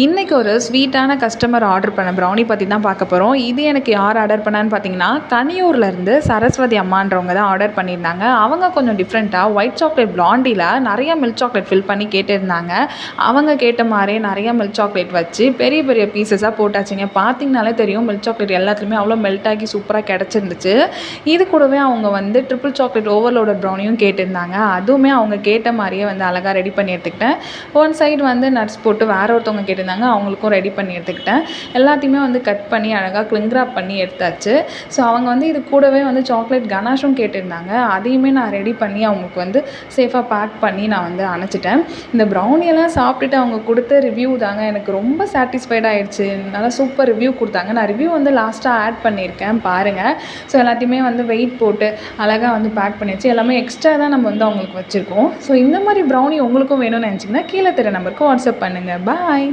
இன்னைக்கு ஒரு ஸ்வீட்டான கஸ்டமர் ஆர்டர் பண்ண ப்ரௌனி பற்றி தான் பார்க்க போகிறோம். இது எனக்கு யார் ஆர்டர் பண்ணான்னு பார்த்தீங்கன்னா, கனியூர்லேருந்து சரஸ்வதி அம்மான்றவங்க தான் ஆர்டர் பண்ணியிருந்தாங்க. அவங்க கொஞ்சம் டிஃப்ரெண்ட்டாக ஒயிட் சாக்லேட் பிளாண்டியில் நிறைய மில்க் சாக்லேட் ஃபில் பண்ணி கேட்டிருந்தாங்க. அவங்க கேட்ட மாதிரியே நிறைய மில்க் சாக்லேட் வச்சு பெரிய பெரிய பீசஸாக போட்டாச்சுங்க. பார்த்தீங்கனாலே தெரியும் மில்க் சாக்லேட் எல்லாத்துலேயுமே அவ்வளோ மெல்ட் ஆகி சூப்பராக கிடச்சிருந்துச்சு. இது கூடவே அவங்க வந்து ட்ரிபிள் சாக்லேட் ஓவர்லோடட் ப்ரௌனியும் கேட்டிருந்தாங்க. அதுவுமே அவங்க கேட்ட மாதிரியே வந்து அழகாக ரெடி பண்ணி எடுத்துக்கிட்டேன். ஒன் சைடு வந்து நட்ஸ் போட்டு வேற ஒருத்தவங்க கேட்டிருந்தாங்க, அவங்களுக்கும் ரெடி பண்ணி எடுத்துக்கிட்டேன். எல்லாத்தையுமே வந்து கட் பண்ணி அழகாக கிளிங்ராப் பண்ணி எடுத்தாச்சு. ஸோ அவங்க வந்து இது கூடவே வந்து சாக்லேட் கனாஷும் கேட்டிருந்தாங்க. அதையுமே நான் ரெடி பண்ணி அவங்களுக்கு வந்து சேஃபாக பேக் பண்ணி நான் வந்து அனுப்பிச்சிட்டேன். இந்த ப்ரௌனியெல்லாம் சாப்பிட்டுட்டு அவங்க கொடுத்த ரிவ்யூ தாங்க எனக்கு ரொம்ப சாட்டிஸ்ஃபைட் ஆகிடுச்சு. நல்லா சூப்பர் ரிவ்யூ கொடுத்தாங்க. நான் ரிவ்யூ வந்து லாஸ்ட்டாக ஆட் பண்ணியிருக்கேன் பாருங்கள். ஸோ எல்லாத்தையுமே வந்து வெயிட் போட்டு அழகாக வந்து பேக் பண்ணியாச்சு. எல்லாமே எக்ஸ்ட்ரா தான் நம்ம வந்து அவங்களுக்கு வச்சுருக்கோம். ஸோ இந்த மாதிரி ப்ரௌனி உங்களுக்கும் வேணும்னு நினச்சிங்கன்னா கீழே தெரிய நம்பருக்கு வாட்ஸ்அப் பண்ணுங்கள். பாய்.